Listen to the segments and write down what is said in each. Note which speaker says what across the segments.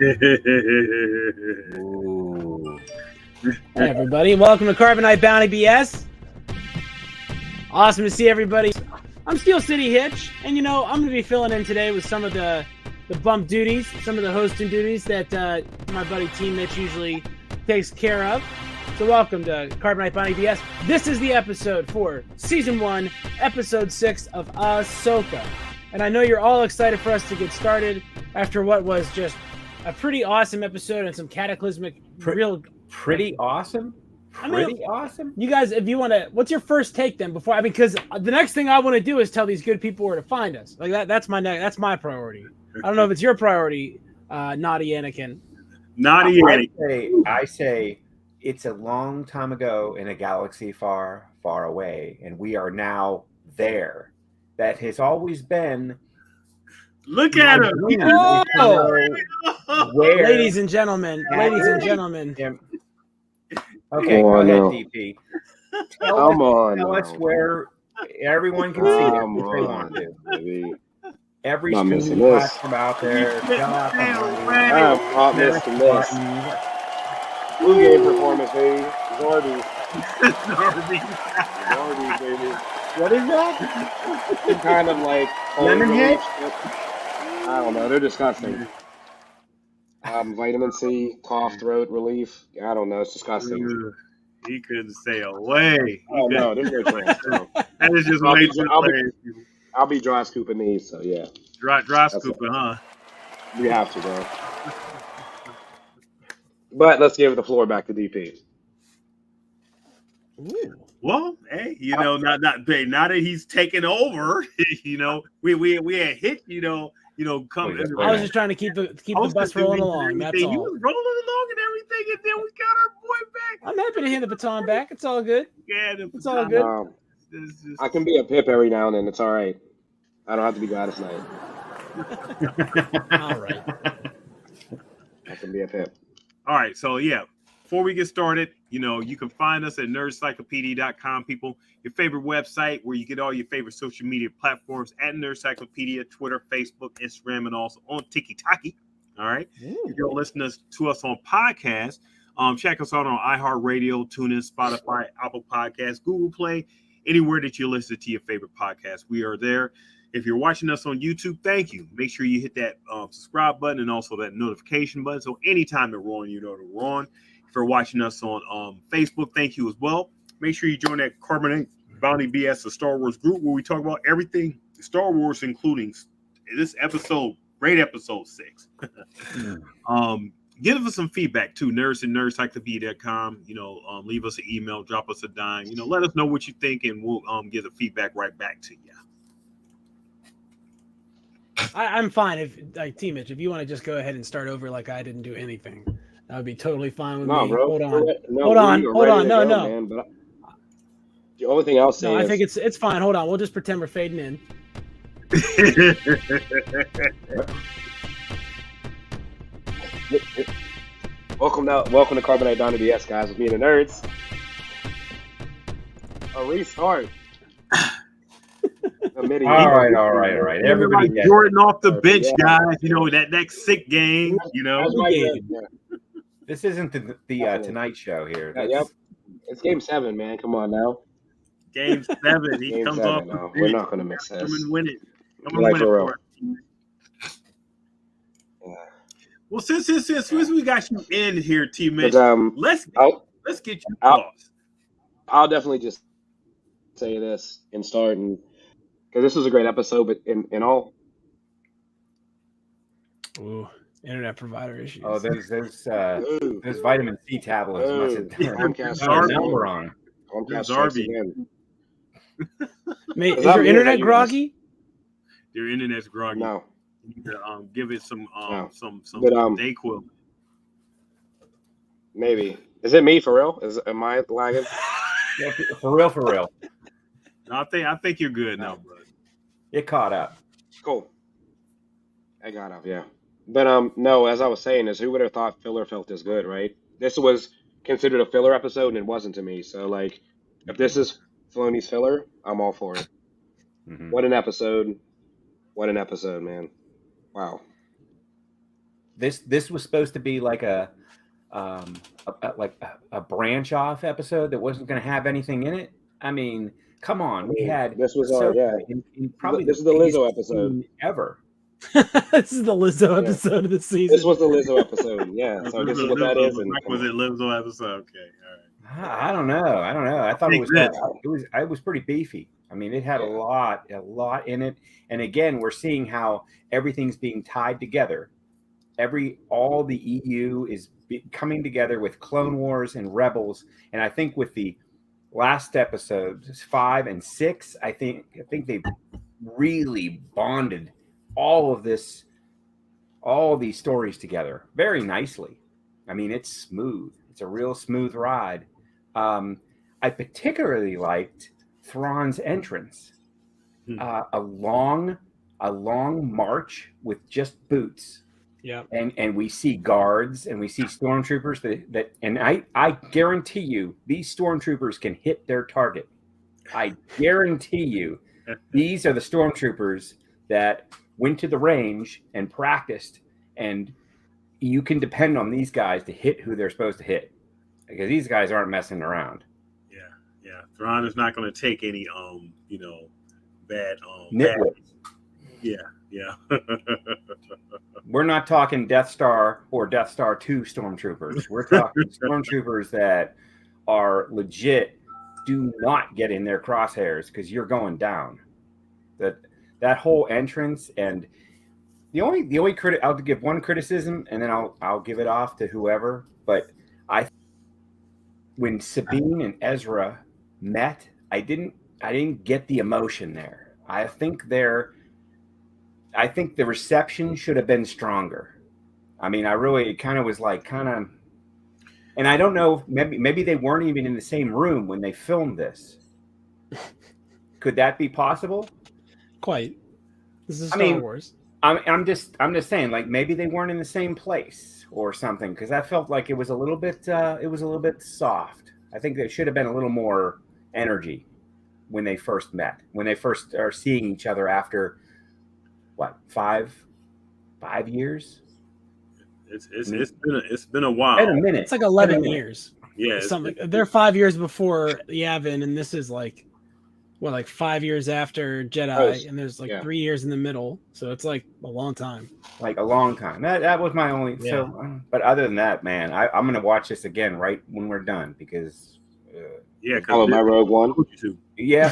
Speaker 1: Ooh.
Speaker 2: Hey everybody, welcome to Carbonite Bounty BS. Awesome to see everybody. I'm Steel City Hitch, and I'm going to be filling in today with some of the bump duties, some of the hosting duties that my buddy Team Mitch usually takes care of. So welcome to Carbonite Bounty BS. This is the episode for Season 1, Episode 6 of Ahsoka. And I know you're all excited for us to get started after what was just a pretty awesome episode and some cataclysmic,
Speaker 1: Pretty awesome. Awesome.
Speaker 2: You guys, if you want to, what's your first take then? Because the next thing I want to do is tell these good people where to find us. Like that's my priority. I don't know if it's your priority, naughty Anakin.
Speaker 3: Naughty Anakin.
Speaker 1: I say it's a long time ago in a galaxy far, far away, and we are now there. That has always been.
Speaker 3: Look at him.
Speaker 1: Where,
Speaker 2: ladies and gentlemen.
Speaker 1: Okay, go ahead, DP.
Speaker 4: Tell
Speaker 1: us where everyone can see it if they want to. Every streaming platform out there.
Speaker 4: I'm hot Mr. Miss. Blue game performance, baby. Zordy, baby.
Speaker 1: What is that?
Speaker 4: Some kind of like
Speaker 1: Lemonhead?
Speaker 4: I don't know. They're disgusting. Vitamin C, cough, throat relief. I don't know. It's disgusting.
Speaker 3: He couldn't stay away.
Speaker 4: Oh no, there's no chance. No.
Speaker 3: That is just way too
Speaker 4: I'll be dry scooping these. So yeah.
Speaker 3: Dry scooping, huh?
Speaker 4: We have to, bro. But let's give the floor back to DP.
Speaker 2: Ooh.
Speaker 3: Well, hey, now that he's taken over, we had hit, come.
Speaker 2: I was just trying to keep the bus rolling along. That's all.
Speaker 3: You was rolling along and everything, and then we got our boy back.
Speaker 2: I'm happy to hand the baton back. It's all good.
Speaker 3: Yeah,
Speaker 2: it's all good.
Speaker 4: I can be a pip every now and then. It's all right. I don't have to be Gladys Knight.
Speaker 2: All right.
Speaker 4: I can be a pip.
Speaker 3: All right, so yeah. Before we get started, you can find us at nerdcyclopedia.com, people. Your favorite website where you get all your favorite social media platforms at Nerdcyclopedia, Twitter, Facebook, Instagram, and also on TikTok. All right. If you're listening to us on podcasts, check us out on iHeartRadio, TuneIn, Spotify, Apple Podcasts, Google Play, anywhere that you listen to your favorite podcast. We are there. If you're watching us on YouTube, thank you. Make sure you hit that subscribe button and also that notification button. So anytime that we're on, that we're on. If you're watching us on Facebook, thank you as well. Make sure you join that Carbonite Bounty BS, the Star Wars group, where we talk about everything Star Wars, including this episode, great episode 6. Give us some feedback too, nerds@nerdcyclopedia.com. Leave us an email, drop us a dime. Let us know what you think, and we'll give the feedback right back to you.
Speaker 2: I'm fine if Team Mitch, if you want to just go ahead and start over like I didn't do anything. That would be totally fine with me.
Speaker 4: Bro.
Speaker 2: Hold on.
Speaker 4: No. Man, but the only thing I'll say
Speaker 2: I think it's fine. Hold on. We'll just pretend we're fading in.
Speaker 4: Welcome to Carbonite Bounty BS, guys, with me and the nerds. A restart.
Speaker 1: All right. Everybody
Speaker 3: Jordan off the bench, guys. That next sick game.
Speaker 1: This isn't the Tonight Show here.
Speaker 4: Yep. It's game 7, man. Come on now.
Speaker 3: Game 7. He
Speaker 4: game
Speaker 3: comes
Speaker 4: 7,
Speaker 3: off.
Speaker 4: No. We're not going to mix this.
Speaker 3: Come and win it. Well, since we got you in here, T. Mitch, let's get you thoughts.
Speaker 4: I'll definitely just say this and start, and because this was a great episode, but in all.
Speaker 2: Ooh. Internet provider issues.
Speaker 1: Oh, there's vitamin C tablets.
Speaker 4: We're on.
Speaker 2: Mate, is your internet groggy?
Speaker 3: Your internet's groggy.
Speaker 4: No.
Speaker 3: You need to give it some
Speaker 4: but,
Speaker 3: Dayquil.
Speaker 4: Maybe. Is it me for real? Am I lagging?
Speaker 1: Yeah, for real.
Speaker 3: No, I think you're good now, bro.
Speaker 1: It caught up.
Speaker 4: Cool. I got up, yeah. But no, as I was saying, who would have thought filler felt this good, right? This was considered a filler episode, and it wasn't to me. So, like, if this is Filoni's filler, I'm all for it.
Speaker 1: Mm-hmm.
Speaker 4: What an episode, man! Wow.
Speaker 1: This was supposed to be like a branch off episode that wasn't going to have anything in it. I mean, come on,
Speaker 4: I
Speaker 1: we
Speaker 4: mean,
Speaker 1: had
Speaker 4: this was
Speaker 1: Ahsoka
Speaker 4: yeah.
Speaker 1: in probably
Speaker 4: This
Speaker 1: the
Speaker 4: is the
Speaker 1: biggest
Speaker 4: Lizzo episode.
Speaker 1: scene ever.
Speaker 2: This is the Lizzo
Speaker 4: Yeah.
Speaker 2: episode of the season.
Speaker 4: This was the Lizzo episode. Yeah. So this is what that is. And
Speaker 3: Was it Lizzo episode? Okay, all right.
Speaker 1: I don't know. I thought it was
Speaker 3: Makes
Speaker 1: it was pretty beefy. I mean, it had a lot in it. And again, we're seeing how everything's being tied together. All the EU is coming together with Clone Wars and Rebels, and I think with the last episodes 5 and 6, I think they really bonded all these stories together very nicely. I mean, it's smooth. It's a real smooth ride. I particularly liked Thrawn's entrance. A long march with just boots.
Speaker 2: Yeah.
Speaker 1: And we see guards and we see stormtroopers that and I guarantee you these stormtroopers can hit their target. I guarantee you these are the stormtroopers that went to the range and practiced, and you can depend on these guys to hit who they're supposed to hit, because these guys aren't messing around.
Speaker 3: Yeah. Thrawn is not going to take any bad
Speaker 1: Nitwits.
Speaker 3: Yeah.
Speaker 1: We're not talking Death Star or Death Star 2 stormtroopers. We're talking stormtroopers that are legit. Do not get in their crosshairs, because you're going down. That whole entrance, and the only I'll give one criticism, and then I'll give it off to whoever. But when Sabine and Ezra met, I didn't get the emotion there. I think the reception should have been stronger. I mean, it kind of was like and I don't know, maybe they weren't even in the same room when they filmed this. Could that be possible?
Speaker 2: Quite. This is Star Wars.
Speaker 1: I'm just saying, like, maybe they weren't in the same place or something, because I felt like it was a little bit soft. I think there should have been a little more energy when they first met, when they first are seeing each other after what, 5 years?
Speaker 3: It's been a while.
Speaker 1: In a minute.
Speaker 2: It's like 11 years.
Speaker 3: Yeah.
Speaker 2: They're 5 years before Yavin, and this is like 5 years after Jedi, and there's 3 years in the middle, so it's like a long time. Like a long time.
Speaker 1: That was my only. Yeah. So, but other than that, man, I'm gonna watch this again right when we're done, because.
Speaker 4: Follow my Rogue One.
Speaker 1: Yeah,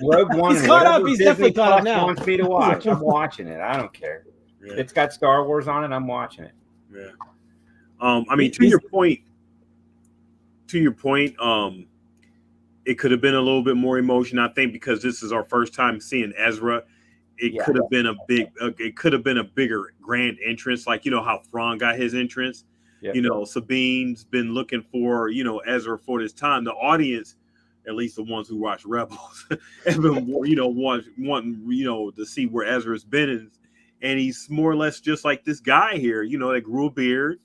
Speaker 1: Rogue One.
Speaker 2: He's caught up. He's definitely caught up now.
Speaker 1: Wants me to watch. I'm watching it. I don't care. Yeah. It's got Star Wars on it. I'm watching it.
Speaker 3: Yeah. I mean, to your point. It could have been a little bit more emotion, I think, because this is our first time seeing Ezra. It could have been a bigger grand entrance, like how Thrawn got his entrance. Yep. Sabine's been looking for Ezra for this time. The audience, at least the ones who watch Rebels, have been wanting to see where Ezra's been, and he's more or less just like this guy here. That grew a beard,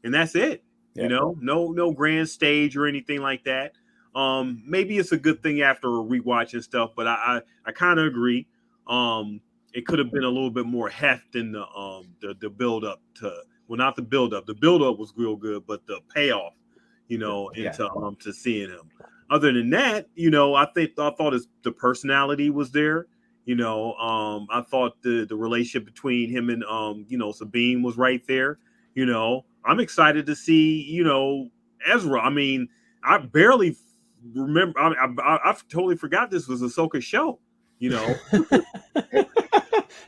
Speaker 3: and that's it. Yep. No grand stage or anything like that. Maybe it's a good thing after a rewatch and stuff, but I kind of agree. It could have been a little bit more heft in the build up to, well, not the build up. The build up was real good, but the payoff, to seeing him. Other than that, I thought the personality was there. I thought the relationship between him and Sabine was right there. I'm excited to see Ezra. I mean, I barely remember. I totally forgot this was Ahsoka's show.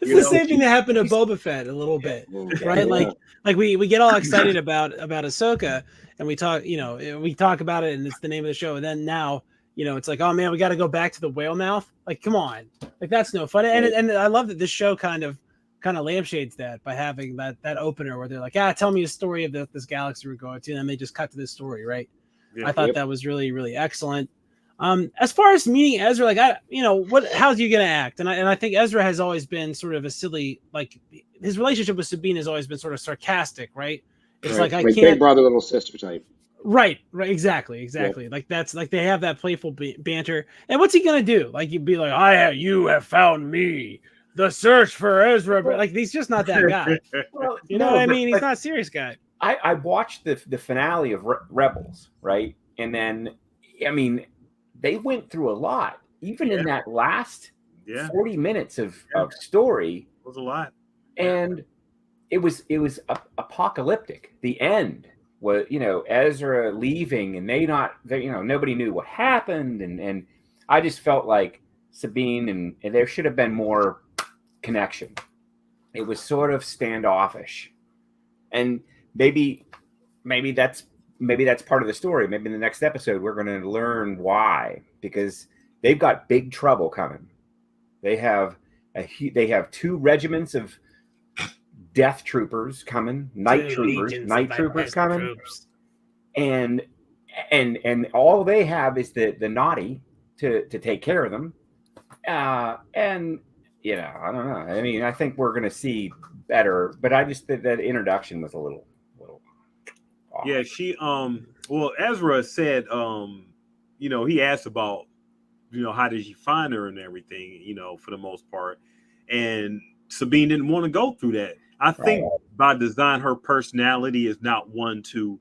Speaker 2: It's the same thing that happened to Boba Fett a little bit, right? Like we get all excited about Ahsoka, and we talk about it, and it's the name of the show, and then now it's like, oh man, we got to go back to the whale mouth. Like, come on, like that's no fun. And I love that this show kind of lampshades that by having that opener where they're like, tell me a story of this galaxy we're going to, and then they just cut to this story, right? Yeah, I thought that was really, really excellent. As far as meeting Ezra, like how's he gonna act? And I think Ezra has always been sort of a silly, like his relationship with Sabine has always been sort of sarcastic, right? It's like I can't,
Speaker 4: big brother, little sister type.
Speaker 2: Right, exactly. Yeah. Like that's like they have that playful banter. And what's he gonna do? Like you'd be like, you have found me, the search for Ezra. Like he's just not that guy.
Speaker 1: Well,
Speaker 2: You know
Speaker 1: no,
Speaker 2: what I
Speaker 1: but-
Speaker 2: mean? He's
Speaker 1: but
Speaker 2: not a serious guy.
Speaker 1: I watched the finale of Rebels, right? And then, I mean, they went through a lot. Even in that last 40 minutes of story,
Speaker 3: It was a lot.
Speaker 1: and it was apocalyptic. The end was, Ezra leaving, and nobody knew what happened, and I just felt like Sabine and there should have been more connection. It was sort of standoffish, and maybe that's part of the story. Maybe in the next episode we're going to learn why, because they've got big trouble coming. They have 2 regiments of death troopers coming, night troopers coming, and all they have is the naughty to take care of them. And I don't know. I mean, I think we're going to see better, but I just think that introduction was a little off.
Speaker 3: Yeah, she well, Ezra said he asked about how did you find her and everything, for the most part, and Sabine didn't want to go through that. I think by design her personality is not one to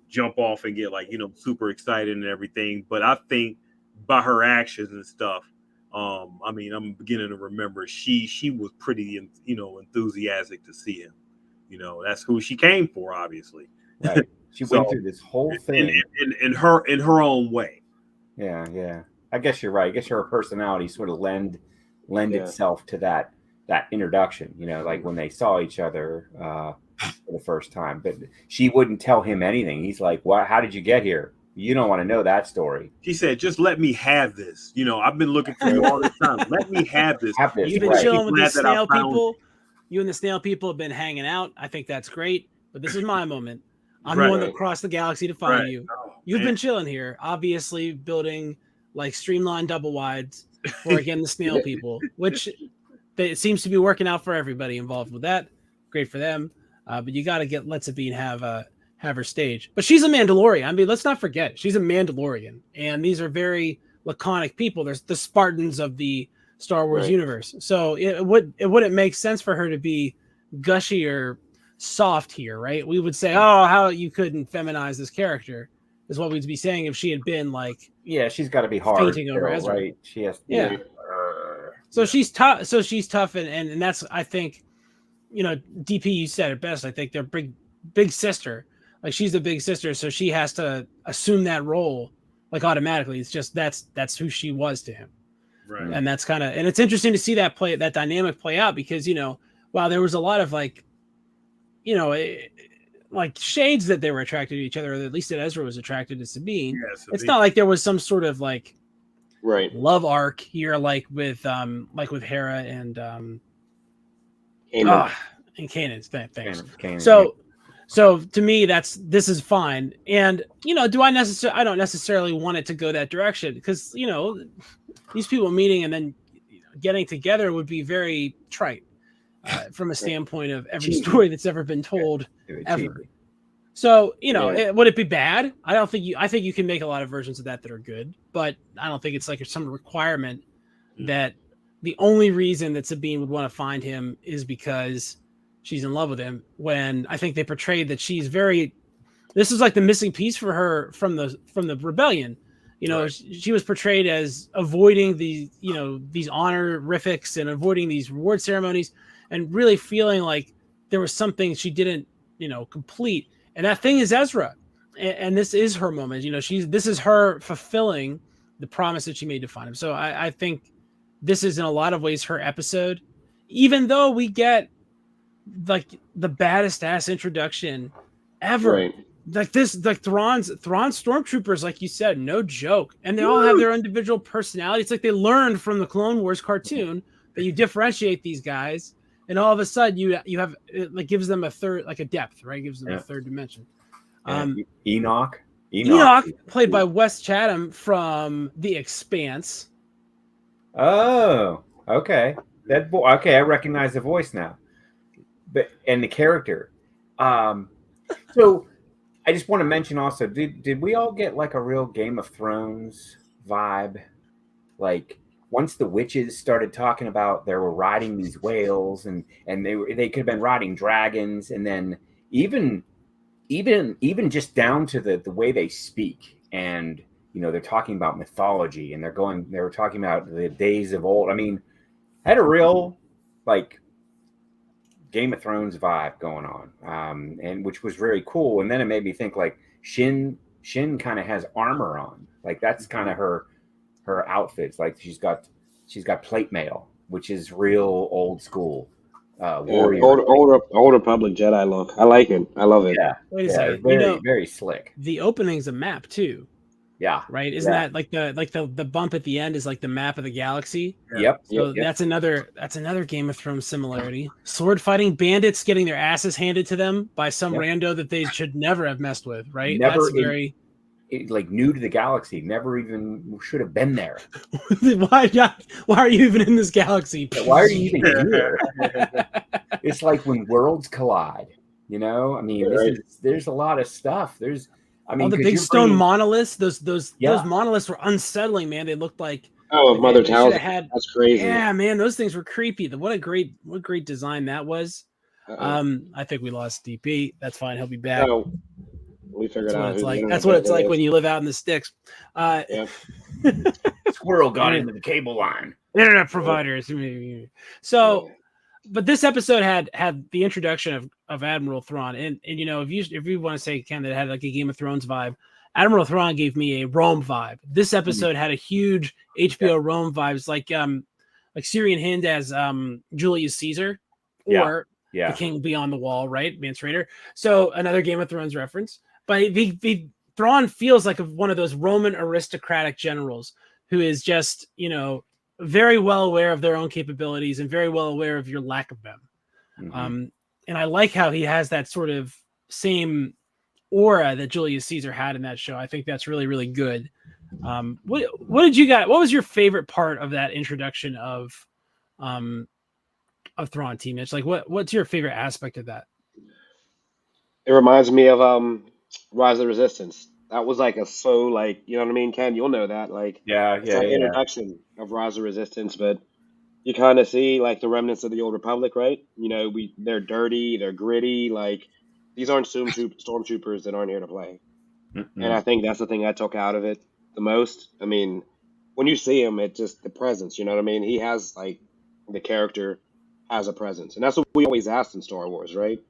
Speaker 3: jump off and get super excited and everything, but I think by her actions and stuff, I mean, I'm beginning to remember she was pretty enthusiastic to see him. That's who she came for, obviously.
Speaker 1: Right. She went through this whole thing
Speaker 3: in her own way.
Speaker 1: Yeah. I guess you're right. I guess her personality sort of lend itself to that introduction. Like when they saw each other for the first time. But she wouldn't tell him anything. He's like, "What? How did you get here? You don't want to know that story."
Speaker 3: She said, "Just let me have this. I've been looking for you all the time. Let me have this."
Speaker 2: You've been chilling with the snail people. You and the snail people have been hanging out. I think that's great. But this is my moment. I'm the one that crossed the galaxy to find you. You've been chilling here, obviously building like streamlined double wides for again the snail people, which it seems to be working out for everybody involved with that. Great for them. But you got to let Sabine have her stage. But she's a Mandalorian. I mean, let's not forget she's a Mandalorian, and these are very laconic people. There's the Spartans of the Star Wars universe. So it wouldn't make sense for her to be gushy or soft here, right? We would say, "Oh, how you couldn't feminize this character," is what we'd be saying if she had been like,
Speaker 1: she's got to be hard,
Speaker 2: fainting over Ezra.
Speaker 1: right? She has to
Speaker 2: be, So she's tough. So she's tough, and that's, I think, DP, you said it best. I think they're big sister. Like she's the big sister, so she has to assume that role like automatically. It's just that's who she was to him,
Speaker 3: right?
Speaker 2: And that's kind of, and it's interesting to see that dynamic play out because while there was a lot of like shades that they were attracted to each other, or at least that Ezra was attracted to Sabine.
Speaker 3: Yeah, Sabine.
Speaker 2: It's not like there was some sort of like
Speaker 4: love
Speaker 2: arc here, like with Hera and Kanan's things.
Speaker 1: Kanan,
Speaker 2: So to me, this is fine. And I don't necessarily want it to go that direction because these people meeting and then getting together would be very trite. From a standpoint of every story that's ever been told ever. So, would it be bad? I think you can make a lot of versions of that are good, but I don't think it's like some requirement that the only reason that Sabine would want to find him is because she's in love with him, when I think they portrayed that this is like the missing piece for her from the rebellion. She was portrayed as avoiding these honorifics and avoiding these reward ceremonies, and really feeling like there was something she didn't, complete. And that thing is Ezra. And this is her moment. This is her fulfilling the promise that she made to find him. So I think this is in a lot of ways her episode, even though we get like the baddest ass introduction ever.
Speaker 4: Right.
Speaker 2: Like Thrawn stormtroopers, like you said, no joke. And they all have their individual personality. It's like they learned from the Clone Wars cartoon that you differentiate these guys. And all of a sudden, you have it, like, gives them a third, like a depth, right? Gives them a third dimension.
Speaker 1: Enoch,
Speaker 2: played by Wes Chatham from The Expanse.
Speaker 1: Oh, okay. Okay, I recognize the voice now, and the character. So I just want to mention also, did we all get like a real Game of Thrones vibe? Like once the witches started talking about they were riding these whales and they could have been riding dragons, and then even just down to the way they speak, and they're talking about mythology, and they were talking about the days of old. I mean, had a real like Game of Thrones vibe going on, and which was very cool. And then it made me think like Shin kind of has armor on, like that's kind of her outfits. Like she's got plate mail, which is real old school warrior.
Speaker 4: Old Republic Jedi look. I like it. I love it.
Speaker 1: Yeah,
Speaker 2: Wait a
Speaker 1: yeah,
Speaker 2: second.
Speaker 1: very very slick.
Speaker 2: The opening's a map too.
Speaker 1: Yeah.
Speaker 2: Right? Isn't that like the bump at the end is like the map of the galaxy?
Speaker 1: Yep.
Speaker 2: So that's another Game of Thrones similarity. Sword fighting bandits getting their asses handed to them by some rando that they should never have messed with, right? That's very
Speaker 1: like new to the galaxy. Never even should have been there.
Speaker 2: Why are you even in this galaxy?
Speaker 1: Why are you even here? It's like when worlds collide. I mean, there's a lot of stuff.
Speaker 2: All the big stone monoliths, those monoliths were unsettling, man. They looked like
Speaker 4: Mother Towers. That's crazy.
Speaker 2: Yeah, man, those things were creepy. What a great design that was. I think we lost DP. That's fine. He'll be back.
Speaker 4: No, we figured out.
Speaker 2: That's what it's like when you live out in the sticks.
Speaker 1: Squirrel got into the cable line.
Speaker 2: Internet providers. So. But this episode had the introduction of Admiral Thrawn, and if you want to say, Ken, that it had like a Game of Thrones vibe, Admiral Thrawn gave me a Rome vibe. This episode had a huge HBO Rome vibes, like Syrian Hind as Julius Caesar, or the King Beyond the Wall, right, Mance Raider. So another Game of Thrones reference, but the Thrawn feels like one of those Roman aristocratic generals who is just very well aware of their own capabilities and very well aware of your lack of them. Mm-hmm. And I like how he has that sort of same aura that Julius Caesar had in that show. I think that's really, really good. What did you got? What was your favorite part of that introduction of Thrawn, Team Mitch? Like what's your favorite aspect of that?
Speaker 4: It reminds me of Rise of the Resistance. That was like you know what I mean, Ken? You'll know that. Like, introduction of Rise of Resistance, but you kind of see like the remnants of the old Republic, right? They're dirty, they're gritty. Like, these aren't stormtroopers that aren't here to play. Mm-hmm. And I think that's the thing I took out of it the most. I mean, when you see him, it's just the presence. You know what I mean? He has the character has a presence, and that's what we always asked in Star Wars, right?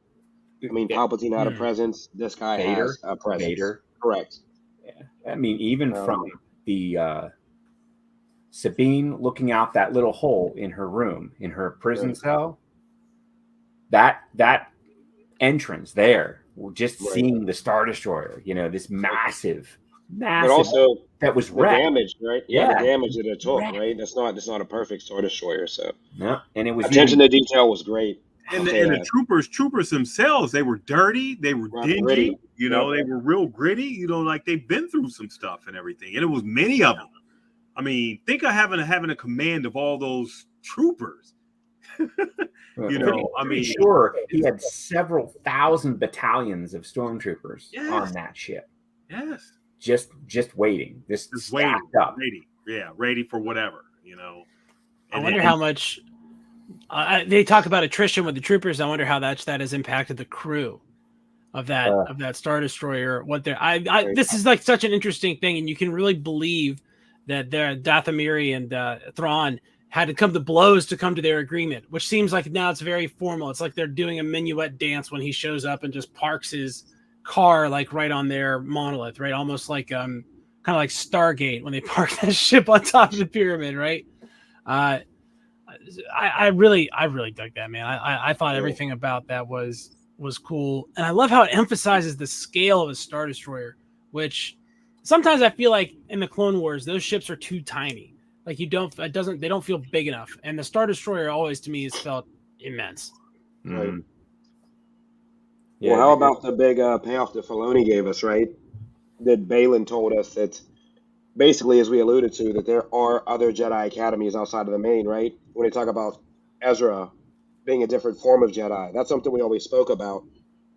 Speaker 4: I mean, Palpatine had a presence. This guy has a presence.
Speaker 1: Vader.
Speaker 4: Correct.
Speaker 1: Yeah. I mean, even from the Sabine looking out that little hole in her room, in her prison cell, that entrance there, just seeing the Star Destroyer, this massive, but also that was wrecked.
Speaker 4: Damage, right? Yeah, the damage that it took, right? That's not a perfect Star Destroyer. So
Speaker 1: no, and it was
Speaker 4: attention to detail was great.
Speaker 3: And the troopers themselves, they were dirty, they were dingy,
Speaker 4: gritty.
Speaker 3: They were real gritty, like they've been through some stuff and everything. And it was many of them. I mean, think of having a command of all those troopers.
Speaker 1: I mean, sure, he had several thousand battalions of stormtroopers on that ship.
Speaker 3: Yes.
Speaker 1: Just waiting. Just waiting. Up.
Speaker 3: Ready for whatever,
Speaker 2: I wonder how much they talk about attrition with the troopers. I wonder how that has impacted the crew of that Star Destroyer. This is like such an interesting thing, and you can really believe that Dathomiri and Thrawn had to come to blows to come to their agreement, which seems like now it's very formal. It's like they're doing a minuet dance when he shows up and just parks his car like right on their monolith, right? Almost like kind of like Stargate when they park that ship on top of the pyramid, right? I really dug that, man. I thought everything about that was cool, and I love how it emphasizes the scale of a Star Destroyer, which sometimes I feel like in the Clone Wars those ships are too tiny. Like they don't feel big enough, and the Star Destroyer always to me has felt immense.
Speaker 4: Right. Well, how about the big payoff that Filoni gave us, right? That Balin told us that basically, as we alluded to, that there are other Jedi academies outside of the main, right? When they talk about Ezra being a different form of Jedi, that's something we always spoke about,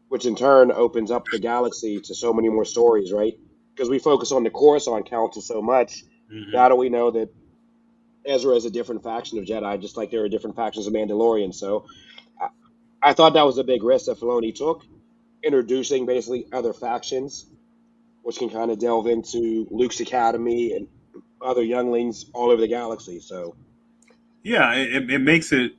Speaker 4: which in turn opens up the galaxy to so many more stories, right? Because we focus on the Coruscant Council so much. Mm-hmm. Now that we know that Ezra is a different faction of Jedi, just like there are different factions of Mandalorians. So I thought that was a big risk that Filoni took, introducing basically other factions, which can kind of delve into Luke's Academy and other younglings all over the galaxy. So
Speaker 3: Yeah, it makes it.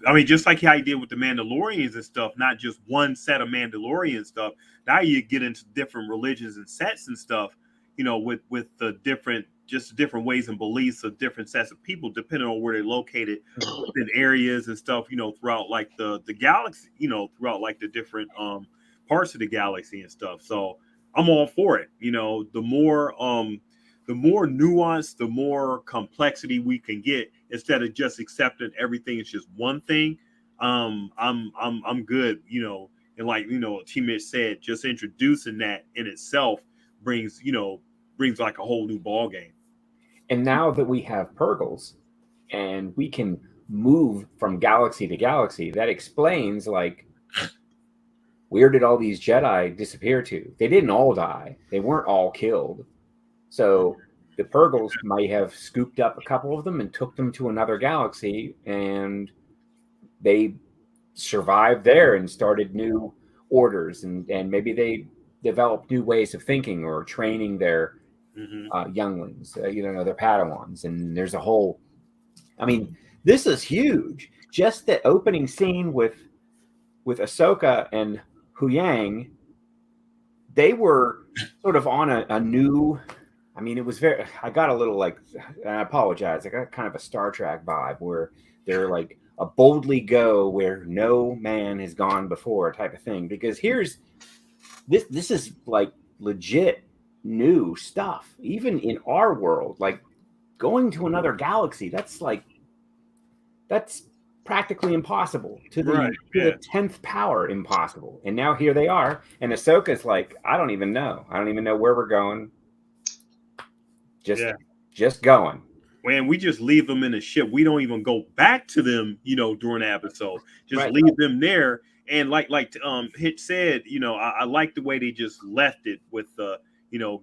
Speaker 3: I mean, just like how he did with the Mandalorians and stuff, not just one set of Mandalorian stuff. Now you get into different religions and sets and stuff. You know, with the different ways and beliefs of different sets of people, depending on where they're located within areas and stuff. You know, throughout like the galaxy. You know, throughout like the different parts of the galaxy and stuff. So I'm all for it. You know, the more nuance, the more complexity we can get instead of just accepting everything is just one thing. I'm good, you know, and like T Mitch said, just introducing that in itself brings like a whole new ball game.
Speaker 1: And now that we have Purgles and we can move from galaxy to galaxy, that explains like where did all these Jedi disappear to? They didn't all die. They weren't all killed. So the Purgles might have scooped up a couple of them and took them to another galaxy, and they survived there and started new orders, and maybe they developed new ways of thinking or training their younglings, their Padawans. And there's a whole, I mean, this is huge. Just the opening scene with Ahsoka and Huyang, they were sort of on a new. I mean, it was I got a little like, and I apologize, I got kind of a Star Trek vibe where they're like a boldly go where no man has gone before type of thing. Because this is like legit new stuff, even in our world. Like going to another galaxy, that's practically impossible to the 10th power impossible. And now here they are, and Ahsoka's like, I don't even know where we're going. Just going.
Speaker 3: When we just leave them in a ship, we don't even go back to them, during the episode. Just leave them there. And like Hitch said, I like the way they just left it with the,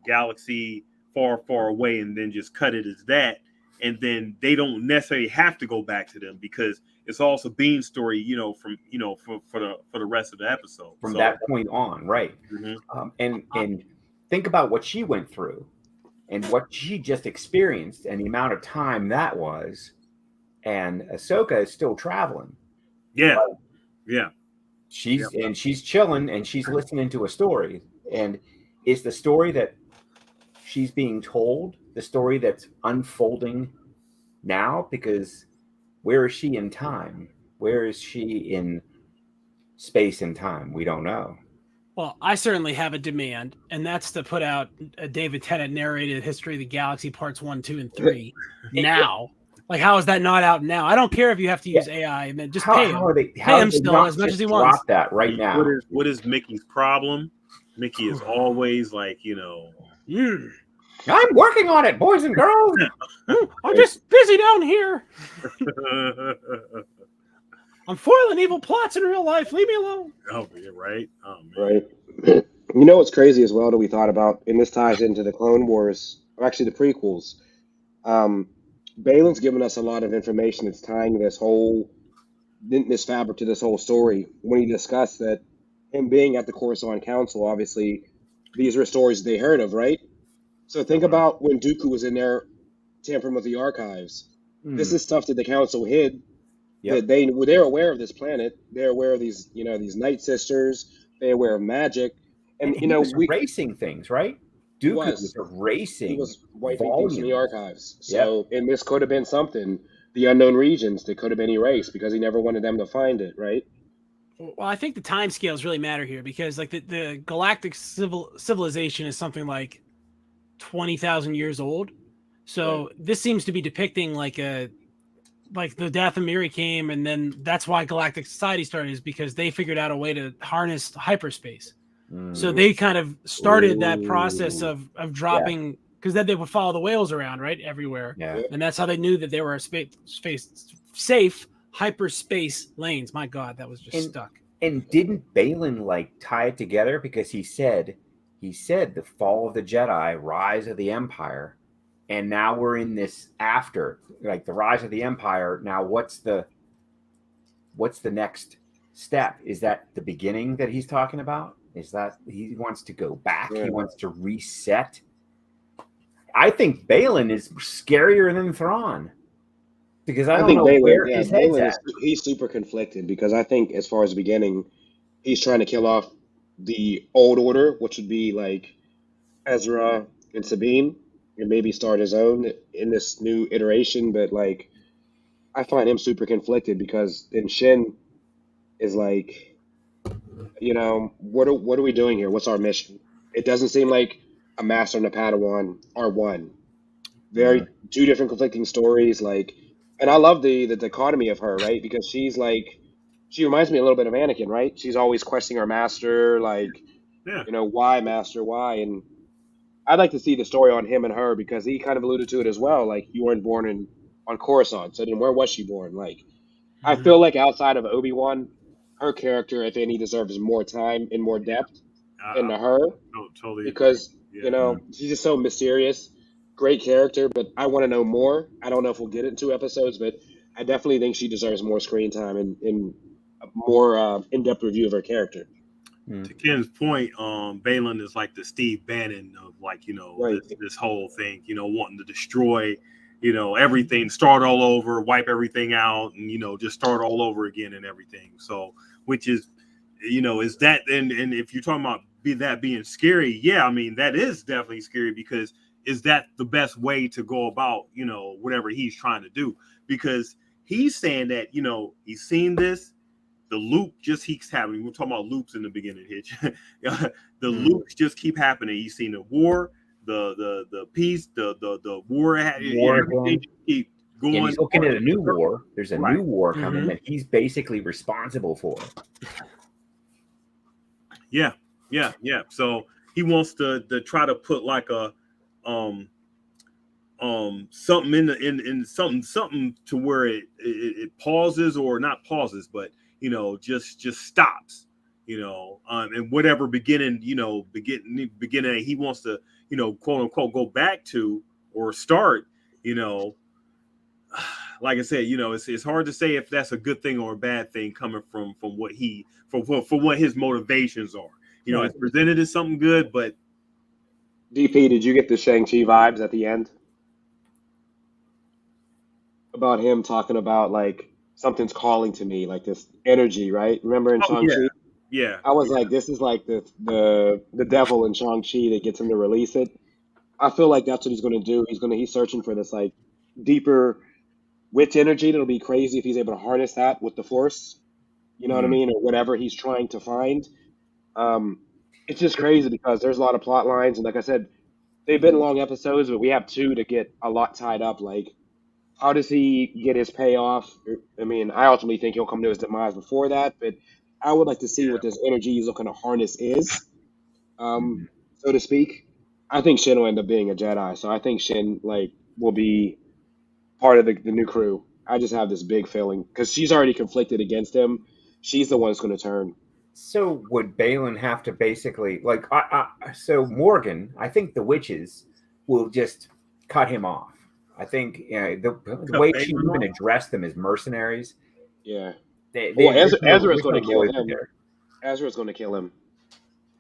Speaker 3: galaxy far, far away, and then just cut it as that. And then they don't necessarily have to go back to them because it's all Sabine's story, from for the rest of the episode.
Speaker 1: From that point on, right?
Speaker 3: Mm-hmm.
Speaker 1: And think about what she went through. And what she just experienced and the amount of time that was. And Ahsoka is still traveling.
Speaker 3: Yeah.
Speaker 1: Like,
Speaker 3: yeah.
Speaker 1: She's chilling and she's listening to a story. And is the story that she's being told the story that's unfolding now? Because where is she in time? Where is she in space and time? We don't know.
Speaker 2: Well, I certainly have a demand, and that's to put out a David Tennant narrated History of the Galaxy Parts 1, 2, and 3 now. Like, how is that not out now? I don't care if you have to use AI, and then just pay him. Pay him still as much as he wants.
Speaker 1: Drop that right now.
Speaker 3: What is Mickey's problem? Mickey is always like,
Speaker 1: I'm working on it, boys and girls.
Speaker 2: I'm just busy down here. I'm foiling evil plots in real life. Leave me alone.
Speaker 3: Oh, yeah, right. Oh, man.
Speaker 4: Right. You know what's crazy as well that we thought about, and this ties into the Clone Wars, or actually the prequels. Balin's given us a lot of information that's tying this fabric to this whole story. When he discussed that him being at the Coruscant Council, obviously, these were stories they heard of, right? So think about when Dooku was in there tampering with the archives. This is stuff that the Council hid. Yep. They're aware of this planet. They're aware of these, these Night Sisters. They're aware of magic, and
Speaker 1: he was erasing things, right? Dooku was erasing.
Speaker 4: He was wiping things from the archives. So, and this could have been something. The unknown regions that could have been erased because he never wanted them to find it, right?
Speaker 2: Well, I think the time scales really matter here because, like, the galactic civilization is something like 20,000 years old. So this seems to be depicting like the Dathomiri came, and then that's why Galactic Society started, is because they figured out a way to harness hyperspace. So they kind of started that process of dropping, because then they would follow the whales around, right, everywhere.
Speaker 1: Yeah.
Speaker 2: And that's how they knew that they were safe hyperspace lanes. My God, that was just stuck.
Speaker 1: And didn't Balin like tie it together? Because he said the fall of the Jedi, rise of the Empire. and now we're in this after, like the rise of the Empire. Now, what's the next step? Is that the beginning that he's talking about? Is that he wants to go back?
Speaker 4: Yeah.
Speaker 1: He wants to reset. I think Balin is scarier than Thrawn because I don't
Speaker 4: think
Speaker 1: know
Speaker 4: Balin,
Speaker 1: where
Speaker 4: yeah,
Speaker 1: his head's
Speaker 4: Balin
Speaker 1: at.
Speaker 4: he's super conflicted because I think as far as the beginning, he's trying to kill off the old order, which would be like Ezra and Sabine, and maybe start his own in this new iteration. But like, I find him super conflicted because then Shin is like, what are we doing here? What's our mission? It doesn't seem like a master and a Padawan are one. Very two different conflicting stories. Like, and I love the dichotomy of her, right? Because she's like, she reminds me a little bit of Anakin, right? She's always questioning her master, like,
Speaker 3: Yeah.
Speaker 4: why, master, why? And I'd like to see the story on him and her because he kind of alluded to it as well. Like, you weren't born on Coruscant, so then where was she born? Like, I feel like outside of Obi-Wan, her character, if any, deserves more time and more depth into her
Speaker 3: Totally
Speaker 4: because
Speaker 3: agree. Yeah.
Speaker 4: she's just so mysterious, great character. But I want to know more. I don't know if we'll get it in 2 episodes, but I definitely think she deserves more screen time and a more in-depth review of her character.
Speaker 3: To Ken's point, Balin is like the Steve Bannon of like,
Speaker 4: Right.
Speaker 3: this whole thing, wanting to destroy, everything, start all over, wipe everything out, and just start all over again and everything. So, which is, is that and if you're talking about being scary, yeah, I mean that is definitely scary because is that the best way to go about, whatever he's trying to do? Because he's saying that, he's seen this. The loop just keeps happening. We're talking about loops in the beginning, Hitch. The loops just keep happening. You've seen the war, the peace, the war. Everything keep going.
Speaker 1: And he's looking at a new war. There's a new war coming that he's basically responsible for.
Speaker 3: Yeah. So he wants to try to put like a something in something to where it pauses or not pauses, but just stops, and whatever beginning he wants to, quote unquote, go back to or start, like I said, it's hard to say if that's a good thing or a bad thing coming from what what his motivations are. It's presented as something good, but
Speaker 4: DP, did you get the Shang-Chi vibes at the end? About him talking about like something's calling to me, like this energy, right? Remember in Shang-Chi?
Speaker 3: Yeah.
Speaker 4: I was like, this is like the devil in Shang-Chi that gets him to release it. I feel like that's what he's going to do. He's searching for this like deeper witch energy that'll be crazy if he's able to harness that with the Force. You know what I mean? Or whatever he's trying to find. It's just crazy because there's a lot of plot lines, and like I said, they've been long episodes, but we have 2 to get a lot tied up. Like, how does he get his payoff? I mean, I ultimately think he'll come to his demise before that, but I would like to see what this energy he's looking to harness is, so to speak. I think Shin will end up being a Jedi, so I think Shin will be part of the new crew. I just have this big feeling because she's already conflicted against him. She's the one that's going to turn.
Speaker 1: So would Balin have to basically so Morgan? I think the witches will just cut him off. I think the way she even addressed them as mercenaries.
Speaker 4: Yeah.
Speaker 1: Ezra's
Speaker 4: going to kill him. Ezra's going to kill him.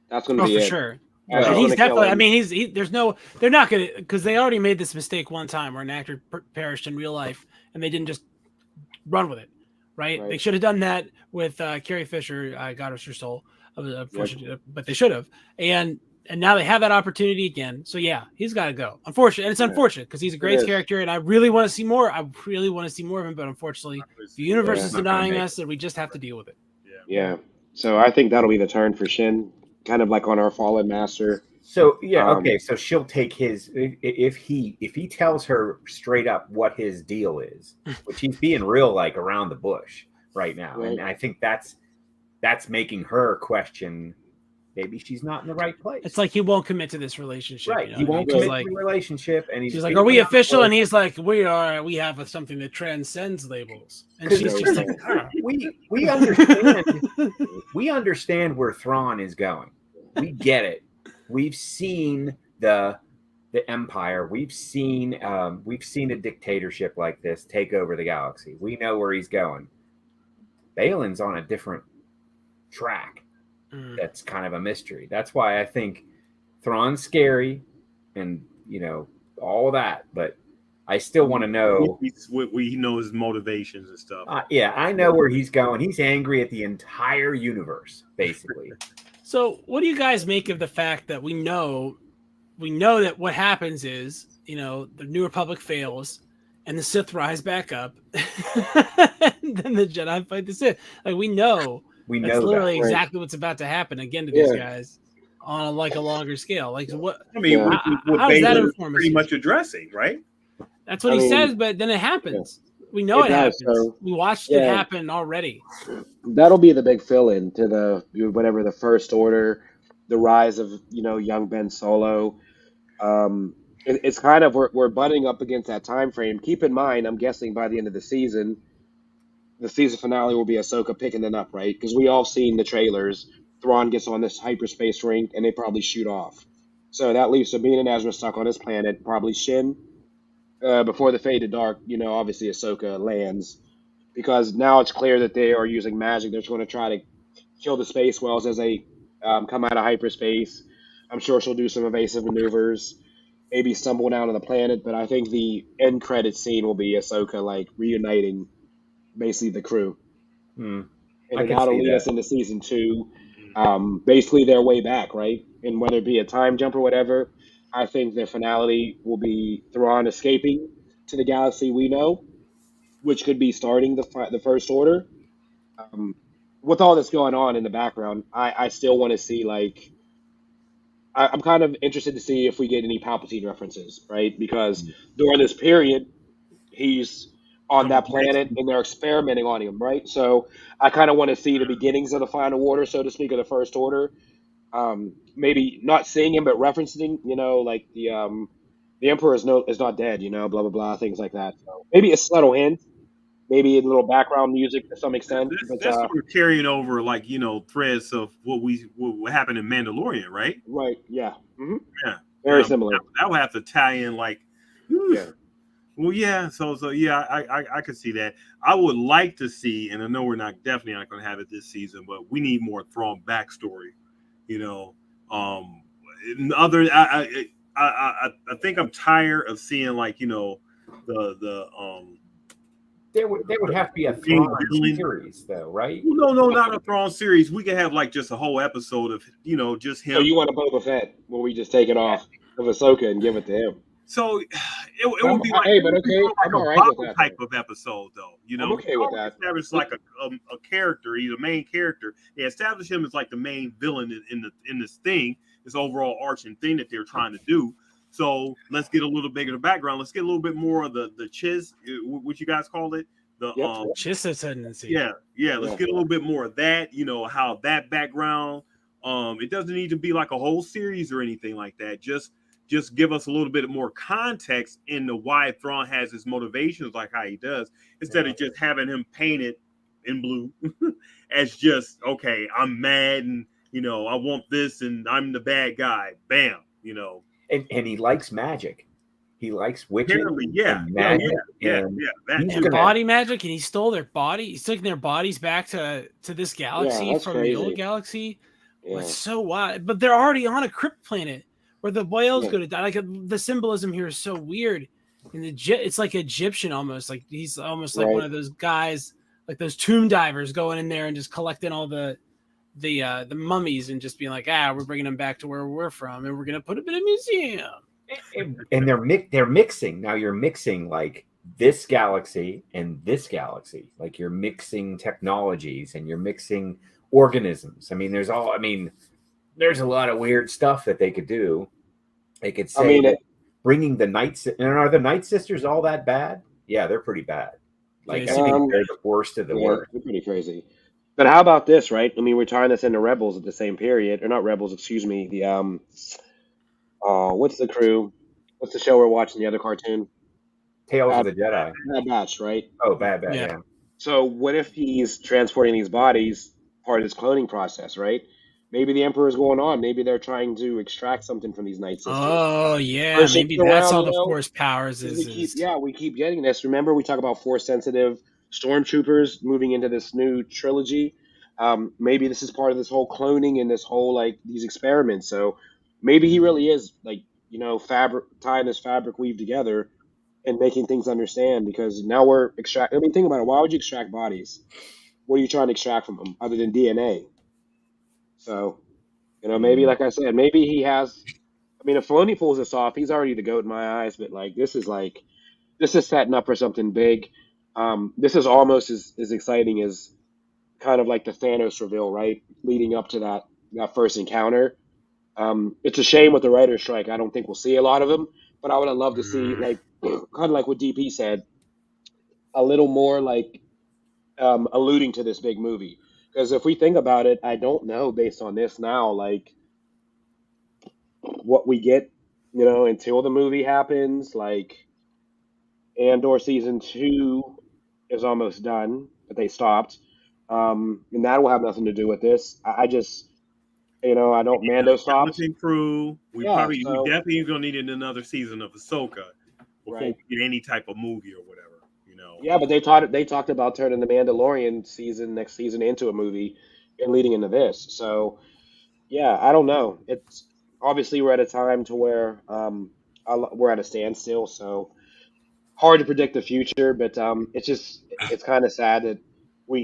Speaker 4: That's going to be
Speaker 2: for
Speaker 4: it.
Speaker 2: Sure. And he's definitely. I mean, there's no. They're not going to, because they already made this mistake one time where an actor perished in real life, and they didn't just run with it, right? They should have done that with Carrie Fisher. God rest her soul. But they should have. And now they have that opportunity again. So yeah, he's got to go. Unfortunately, and it's unfortunate because he's a great character, and I really want to see more. I really want to see more of him, but unfortunately, the universe is denying us, and we just have to deal with it.
Speaker 4: Yeah. So I think that'll be the turn for Shin, kind of like on our fallen master.
Speaker 1: So okay. So she'll take his if he tells her straight up what his deal is, which he's being real like around the bush right now, and I think that's making her question. Maybe she's not in the right place.
Speaker 2: It's like he won't commit to this relationship.
Speaker 1: Right. He won't commit to the relationship. And
Speaker 2: she's like, are we official? And he's like, we are. We have something that transcends labels. And she's just like,
Speaker 1: we understand. We understand where Thrawn is going. We get it. We've seen the the Empire. We've seen a dictatorship like this take over the galaxy. We know where he's going. Balin's on a different track. That's kind of a mystery. That's why I think Thrawn's scary, and all that. But I still want to know.
Speaker 3: We know his motivations and stuff.
Speaker 1: Yeah, I know where he's going. He's angry at the entire universe, basically.
Speaker 2: So, what do you guys make of the fact that we know that what happens is, the New Republic fails and the Sith rise back up, and then the Jedi fight the Sith? Like, we know that's literally exactly what's about to happen again to these guys on a longer scale. Like, what?
Speaker 3: I mean,
Speaker 2: what
Speaker 3: how
Speaker 2: does that inform us?
Speaker 3: Pretty much addressing, right?
Speaker 2: That's what he says, but then it happens. We know it happens.
Speaker 4: So,
Speaker 2: we watched it happen already.
Speaker 4: That'll be the big fill-in to the First Order, the rise of young Ben Solo. It's kind of we're butting up against that time frame. Keep in mind, I'm guessing by the end of the season finale will be Ahsoka picking them up, right? Because we all seen the trailers. Thrawn gets on this hyperspace rink, and they probably shoot off. So that leaves Sabine and Ezra stuck on this planet, probably Shin. Before the fade to dark, obviously Ahsoka lands, because now it's clear that they are using magic. They're going to try to kill the space whales as they come out of hyperspace. I'm sure she'll do some evasive maneuvers, maybe stumble down on the planet, but I think the end credit scene will be Ahsoka reuniting basically the crew. And that'll lead us into season 2. Basically their way back, right? And whether it be a time jump or whatever, I think the finality will be Thrawn escaping to the galaxy we know, which could be starting the First Order. With all this going on in the background, I still want to see I'm kind of interested to see if we get any Palpatine references, right? Because during this period, he's on that planet and they're experimenting on him, right? So I kind of want to see the beginnings of the Final Order, so to speak, of the First Order. Maybe not seeing him, but referencing, the Emperor is not dead, blah blah blah, things like that. So maybe a subtle hint, maybe a little background music to some extent.
Speaker 3: That's sort of carrying over, threads of what happened in Mandalorian, right?
Speaker 4: Right. Yeah. Mm-hmm.
Speaker 3: Yeah.
Speaker 4: Very similar.
Speaker 3: That would have to tie in, yeah. Well, yeah. So yeah, I could see that. I would like to see, and I know we're definitely not going to have it this season, but we need more Thrawn backstory. I think I'm tired of seeing
Speaker 1: there would have to be a Thrawn series, though, right?
Speaker 3: No, not a Thrawn series. We could have just a whole episode of just him.
Speaker 4: So you want a Boba Fett where we just take it off of Ahsoka and give it to him?
Speaker 3: So it would be
Speaker 4: I'm all right with that
Speaker 3: type of episode, though.
Speaker 4: I'm okay with that.
Speaker 3: Establish a character, he's a main character. They establish him as the main villain in this thing, this overall arching thing that they're trying to do. So let's get a little bit of the background. Let's get a little bit more of the chiz, what you guys called it, the
Speaker 2: chiz tendency.
Speaker 3: Yeah. Let's get a little bit more of that. How that background. It doesn't need to be a whole series or anything like that. Just give us a little bit more context into why Thrawn has his motivations how he does, instead of just having him painted in blue as just, okay, I'm mad and, I want this and I'm the bad guy. Bam,
Speaker 1: And he likes magic. He likes witches.
Speaker 3: Apparently, yeah.
Speaker 2: And body magic, and he stole their body. He's taking their bodies back to this galaxy from the old galaxy. Yeah. It's so wild. But they're already on a crypt planet where the whales go to die. The symbolism here is so weird. And it's like Egyptian almost. He's almost like one of those guys, like those tomb divers going in there and just collecting all the mummies and just being we're bringing them back to where we're from and we're gonna put them in a museum.
Speaker 1: And they're mixing. Now you're mixing this galaxy and this galaxy. You're mixing technologies and you're mixing organisms. There's a lot of weird stuff that they could do. They could say bringing the Night and are the Night Sisters all that bad? Yeah, they're pretty bad. I think they're the worst of the worst.
Speaker 4: They're pretty crazy. But how about this, right? We're tying this into Rebels at the same period, or not Rebels, excuse me. The what's the crew? What's the show we're watching? The other cartoon?
Speaker 1: Tales of the Jedi.
Speaker 4: Bad Batch, right?
Speaker 1: Oh, Bad Batch. Yeah.
Speaker 4: So what if he's transporting these bodies, part of his cloning process, right? Maybe the Emperor is going on. Maybe they're trying to extract something from these Night Sisters.
Speaker 2: Oh yeah,
Speaker 4: Pushing
Speaker 2: maybe
Speaker 4: it
Speaker 2: that's
Speaker 4: around,
Speaker 2: all
Speaker 4: you
Speaker 2: the
Speaker 4: know?
Speaker 2: Force powers
Speaker 4: Because
Speaker 2: is.
Speaker 4: we keep getting this. Remember, we talk about Force sensitive stormtroopers moving into this new trilogy. Maybe this is part of this whole cloning and this whole like these experiments. So maybe he really is like fabric tying this fabric weave together and making things understand. Because now we're extract. I mean, think about it. Why would you extract bodies? What are you trying to extract from them other than DNA? So maybe like I said, maybe he has. I mean, if Filoni pulls this off, he's already the goat in my eyes. But like, this is setting up for something big. This is almost as exciting as kind of like the Thanos reveal, right? Leading up to that first encounter. It's a shame with the writer's strike. I don't think we'll see a lot of them, but I would have loved to see like kind of like what DP said, a little more like alluding to this big movie. Because if we think about it, I don't know based on this now, like what we get, until the movie happens. Like Andor season 2 is almost done, but they stopped. And that will have nothing to do with this. I just, I don't. Mando stopped.
Speaker 3: Skeleton Crew. We
Speaker 4: Yeah.
Speaker 3: we
Speaker 4: So
Speaker 3: definitely gonna need another season of Ahsoka before
Speaker 4: right.
Speaker 3: we get any type of movie or whatever.
Speaker 4: Yeah, but they talked about turning the Mandalorian next season into a movie and leading into this. So yeah, I don't know. It's obviously we're at a time to where we're at a standstill. So hard to predict the future, but it's kind of sad that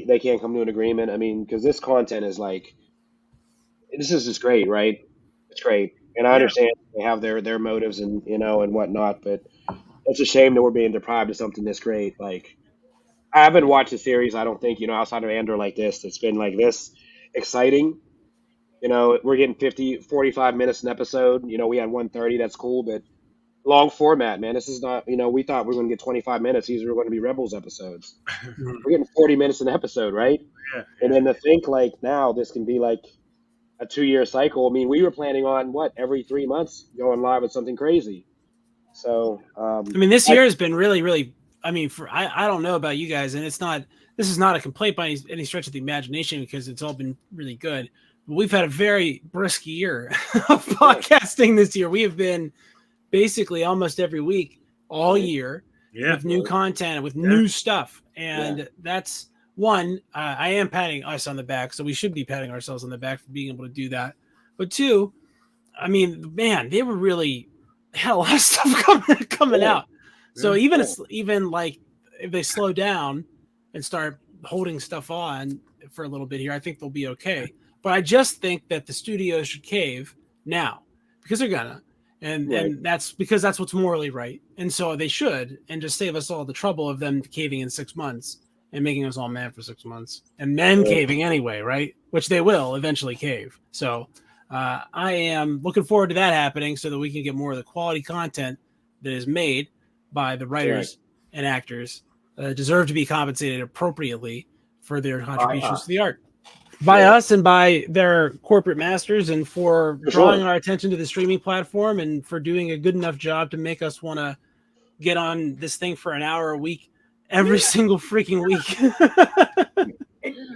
Speaker 4: they can't come to an agreement. I mean, because this content is like this is just great, right? It's great, and I
Speaker 3: Yeah,
Speaker 4: understand they have their motives and and whatnot, but it's a shame that we're being deprived of something this great. Like I haven't watched a series, I don't think, outside of Andor like this that's been like this exciting. We're getting 45 minutes an episode. We had 130. That's cool, but long format, man. This is not, we thought we were going to get 25 minutes. These were going to be Rebels episodes. We're getting 40 minutes an episode, right?
Speaker 3: yeah,
Speaker 4: And
Speaker 3: yeah.
Speaker 4: then to think like now this can be like a 2-year cycle. I mean, we were planning on what every 3 months going live with something crazy. So,
Speaker 2: I mean, this year has been really, really. I mean, I don't know about you guys, and this is not a complaint by any stretch of the imagination because it's all been really good. But we've had a very brisk year of podcasting this year. We have been basically almost every week all year with new content, with new stuff. And that's one, I am patting us on the back. So we should be patting ourselves on the back for being able to do that. But two, I mean, man, they were really had a lot of stuff coming out. So even like if they slow down and start holding stuff on for a little bit here, I think they'll be okay. But I just think that the studios should cave now because they're gonna. And that's because that's what's morally right. And so they should, and just save us all the trouble of them caving in 6 months and making us all mad for 6 months and then caving anyway, right? Which they will eventually cave. So I am looking forward to that happening so that we can get more of the quality content that is made by the writers and actors deserve to be compensated appropriately for their contributions to the art. By us and by their corporate masters, and for drawing our attention to the streaming platform and for doing a good enough job to make us want to get on this thing for an hour a week every single freaking week.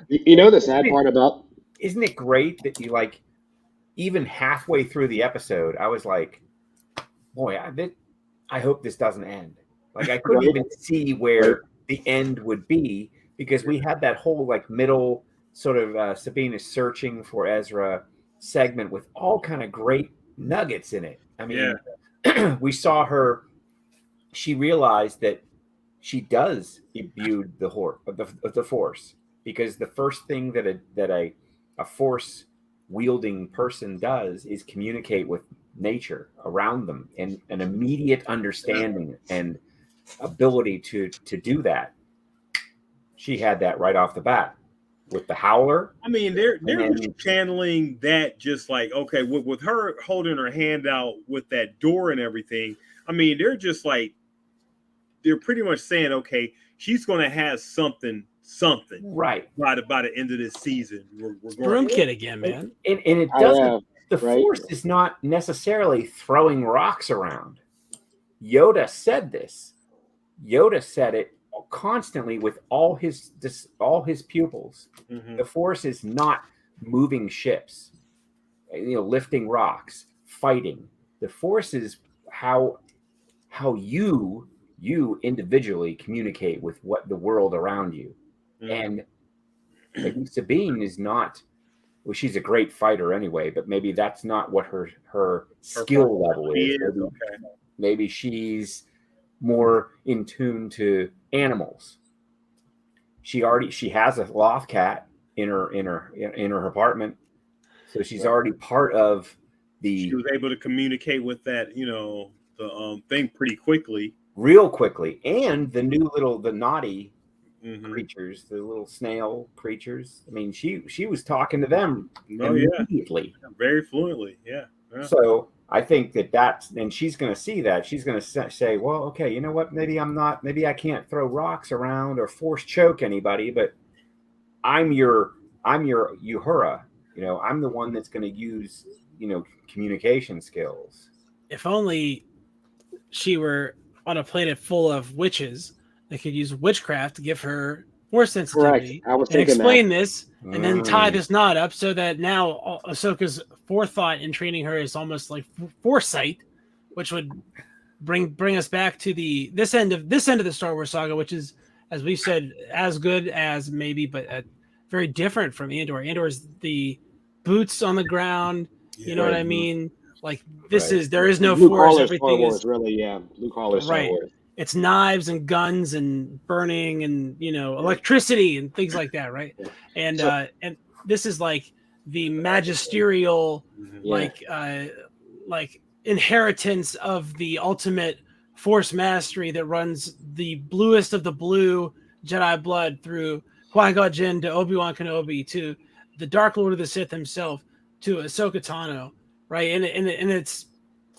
Speaker 4: The sad part about
Speaker 1: isn't it great that you like even halfway through the episode I was like, boy, I hope this doesn't end. Like I couldn't even see where the end would be because we had that whole like middle sort of Sabine is searching for Ezra segment with all kind of great nuggets in it. I mean, we saw her. She realized that she does imbue the Force because the first thing that a Force wielding person does is communicate with nature around them and an immediate understanding and ability to do that. She had that right off the bat. With the howler,
Speaker 3: I mean, they're channeling that just like okay, with her holding her hand out with that door and everything. I mean, they're just like they're pretty much saying, okay, she's going to have something
Speaker 1: right
Speaker 3: by the end of this season. We're
Speaker 2: Broom Kid again, man,
Speaker 1: and it doesn't. The Force is not necessarily throwing rocks around. Yoda said this. Yoda said it constantly with all his pupils. The Force is not moving ships. lifting rocks, fighting. The Force is how you individually communicate with what the world around you. And maybe Sabine is not. Well, she's a great fighter anyway, but maybe that's not what her skill level is. Maybe she's more in tune to animals. She has a loft cat in her apartment, so she's already part of the.
Speaker 3: She was able to communicate with that, the thing pretty quickly,
Speaker 1: real quickly, and the naughty creatures, the little snail creatures. I mean, she was talking to them immediately,
Speaker 3: very fluently. Yeah.
Speaker 1: So I think and she's going to see that. She's going to say, well, okay, you know what? Maybe I can't throw rocks around or force choke anybody, but I'm your Uhura. I'm the one that's going to use, communication skills.
Speaker 2: If only she were on a planet full of witches that could use witchcraft to give her more sensitivity.
Speaker 4: I was
Speaker 2: and explain
Speaker 4: that.
Speaker 2: this and then tie this knot up so that now Ahsoka's forethought in training her is almost like foresight, which would bring us back to this end of the Star Wars saga, which is, as we've said, as good as maybe, but very different from Andor. Andor is the boots on the ground. You know what I mean? Like this is, there is no force. Everything is
Speaker 4: really, blue collar Star Wars.
Speaker 2: It's knives and guns and burning and electricity and things like that, right? And and this is like the magisterial like inheritance of the ultimate Force mastery that runs the bluest of the blue Jedi blood through Qui-Gon Jinn to Obi-Wan Kenobi to the Dark Lord of the Sith himself to Ahsoka Tano, right? And it's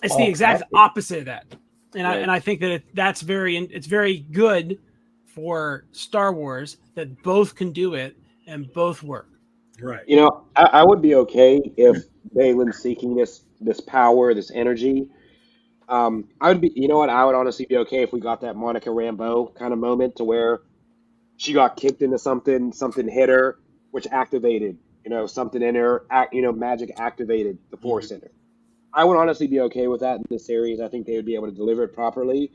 Speaker 2: the exact opposite of that. And I think that it's very good for Star Wars that both can do it and both work.
Speaker 3: Right.
Speaker 4: I would be okay if Baylan's seeking this power, this energy. I would be, I would honestly be okay if we got that Monica Rambeau kind of moment to where she got kicked into something hit her, which activated, something in her, magic activated the Force in her. I would honestly be okay with that in this series. I think they would be able to deliver it properly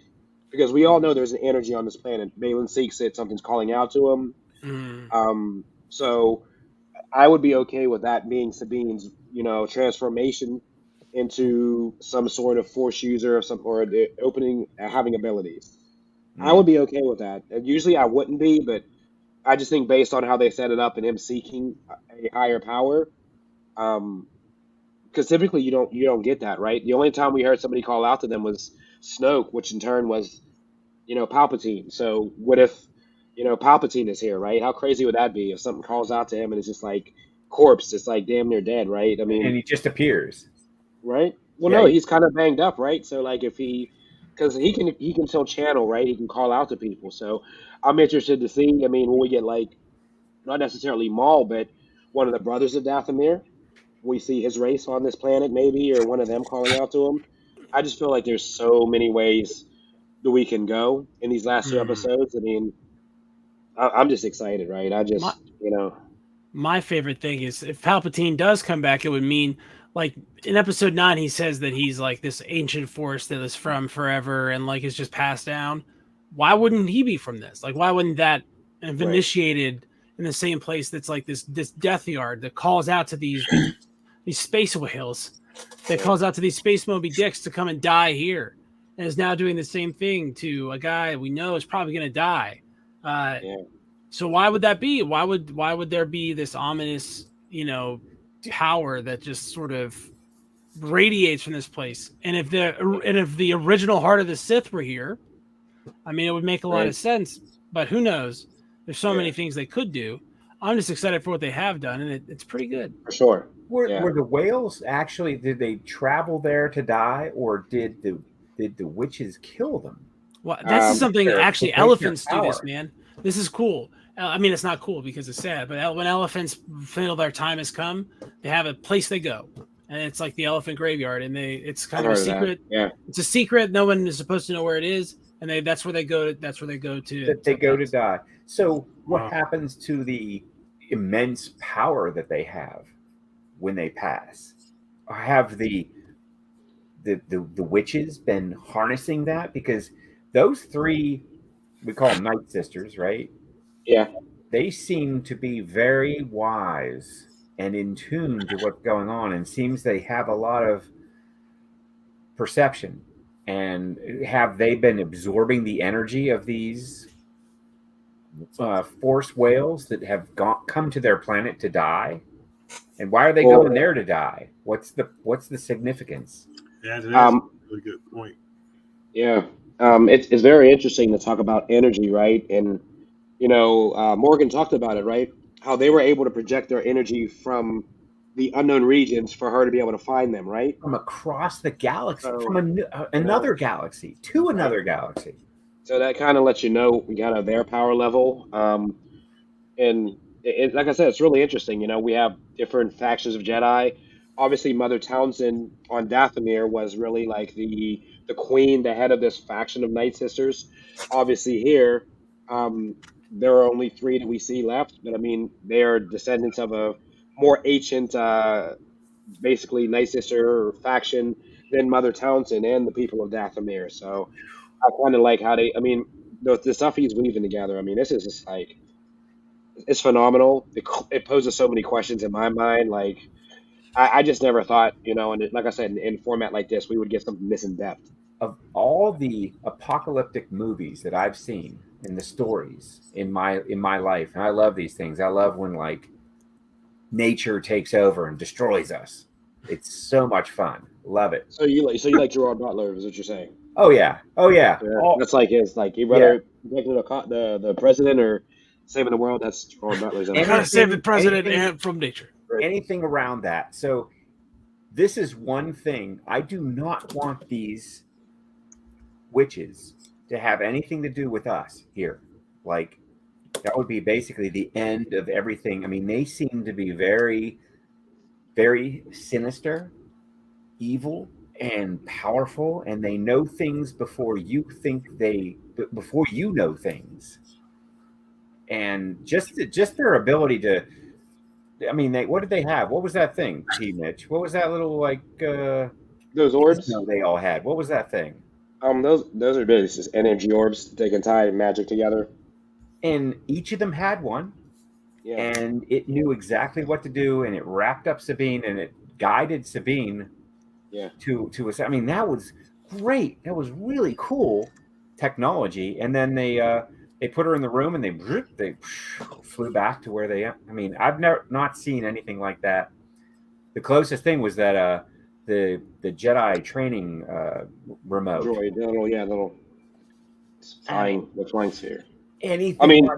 Speaker 4: because we all know there's an energy on this planet. Baylan seeks it. Something's calling out to him. So I would be okay with that being Sabine's, transformation into some sort of Force user or having abilities. I would be okay with that. And usually I wouldn't be, but I just think based on how they set it up and him seeking a higher power, because typically you don't get that, right? The only time we heard somebody call out to them was Snoke, which in turn was, Palpatine. So what if, Palpatine is here, right? How crazy would that be if something calls out to him and it's just like corpse, it's like damn near dead, right? I mean,
Speaker 1: and he just appears,
Speaker 4: right? Well, no, he's kind of banged up, right? So like because he can still channel, right? He can call out to people. So I'm interested to see. I mean, when we get like not necessarily Maul, but one of the brothers of Dathomir. We see his race on this planet, maybe, or one of them calling out to him. I just feel like there's so many ways that we can go in these last two episodes. I mean, I'm just excited, right?
Speaker 2: My favorite thing is if Palpatine does come back, it would mean like in episode 9, he says that he's like this ancient Force that is from forever and like is just passed down. Why wouldn't he be from this? Like, why wouldn't that have initiated in the same place that's like this Death Yard that calls out to these space whales, that calls out to these space Moby Dicks to come and die here, and is now doing the same thing to a guy we know is probably going to die. So why would that be? Why would there be this ominous, power that just sort of radiates from this place? And if the original Heart of the Sith were here, I mean, it would make a lot of sense. But who knows? There's so many things they could do. I'm just excited for what they have done, and it's pretty good.
Speaker 4: For sure.
Speaker 1: Were the whales actually? Did they travel there to die, or did the witches kill them?
Speaker 2: Well, that's something actually elephants do this, man. This is cool. I mean, it's not cool because it's sad, but when elephants feel their time has come, they have a place they go, and it's like the elephant graveyard, and it's kind of a secret.
Speaker 4: Yeah,
Speaker 2: it's a secret. No one is supposed to know where it is, and that's where they go to. That's where they go to.
Speaker 1: They go to die. So what happens to the immense power that they have when they pass? have the witches been harnessing that? Because those three, we call them Night Sisters, right?
Speaker 4: Yeah.
Speaker 1: They seem to be very wise and in tune to what's going on, and seems they have a lot of perception. And have they been absorbing the energy of these force whales that have come to their planet to die? And why are they
Speaker 4: Well,
Speaker 1: going there to die? What's the significance?
Speaker 3: Yeah, that's a really good point.
Speaker 4: Yeah. It's very interesting to talk about energy, right? And Morgan talked about it, right? How they were able to project their energy from the unknown regions for her to be able to find them, right?
Speaker 1: From across the galaxy,
Speaker 4: So,
Speaker 1: from another galaxy to another galaxy.
Speaker 4: so that kind of lets you know kind of their power level. And like I said, it's really interesting. We have different factions of Jedi. Obviously, Mother Townsend on Dathomir was really like the queen, the head of this faction of Night Sisters. Obviously, here there are only three that we see left, but I mean, they are descendants of a more ancient, basically Night Sister faction than Mother Townsend and the people of Dathomir. So I kind of like how they. I mean, the stuff he's weaving together. I mean, this is just like it's phenomenal. It poses so many questions in my mind. Like I just never thought, and like I said, in a format like this, we would get something this in depth.
Speaker 1: Of all the apocalyptic movies that I've seen and the stories in my life, and I love these things. I love when like nature takes over and destroys us. It's so much fun. Love it.
Speaker 4: So you like Gerard Butler, is what you're saying?
Speaker 1: Oh yeah. Oh yeah.
Speaker 4: That's like his like you rather protecting the president or saving the world. That's Gerard Butler's.
Speaker 2: I gotta save the president from nature.
Speaker 1: Anything around that. So this is one thing. I do not want these witches to have anything to do with us here. Like that would be basically the end of everything. I mean, they seem to be very, very sinister, evil, and powerful, and they know things before you before you know things. And just their ability to, I mean, what did they have? What was that thing, T. Mitch? What was that little like
Speaker 4: those orbs?
Speaker 1: No, they all had. What was that thing?
Speaker 4: Those are basically just energy orbs. They can tie magic together.
Speaker 1: And each of them had one.
Speaker 4: Yeah.
Speaker 1: And it knew exactly what to do, and it wrapped up Sabine, and it guided Sabine.
Speaker 4: Yeah.
Speaker 1: To us. I mean, that was great. That was really cool technology. And then they put her in the room, and they flew back to where they. I mean, I've not seen anything like that. The closest thing was that the Jedi training remote.
Speaker 4: Droid, little flying sphere.
Speaker 1: Anything.
Speaker 4: I mean,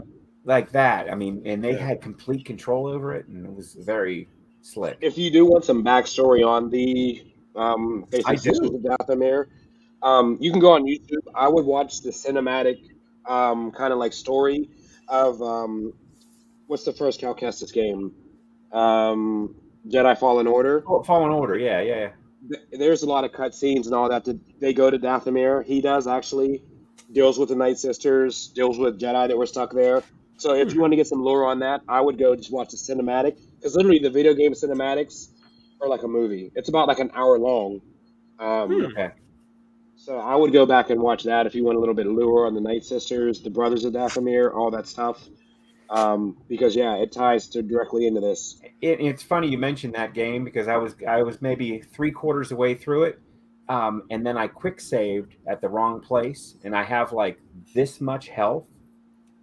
Speaker 1: like that. I mean, and they had complete control over it, and it was very slick.
Speaker 4: If you do want some backstory on the
Speaker 1: I
Speaker 4: Sisters
Speaker 1: do.
Speaker 4: of Dathomir, you can go on YouTube. I would watch the cinematic kind of like story of what's the first Cal Kestis game? Jedi Fallen Order.
Speaker 1: Oh, Fallen Order, yeah.
Speaker 4: There's a lot of cutscenes and all that. They go to Dathomir. He does actually deals with the Night Sisters, deals with Jedi that were stuck there. So if you want to get some lore on that, I would go just watch the cinematic, because literally the video game cinematics are like a movie. It's about like an hour long.
Speaker 1: Okay.
Speaker 4: So I would go back and watch that if you want a little bit of lore on the Night Sisters, the Brothers of Dathomir, all that stuff. Because it ties directly into this.
Speaker 1: It's funny you mentioned that game, because I was maybe 3/4 of the way through it, and then I quick saved at the wrong place, and I have like this much health,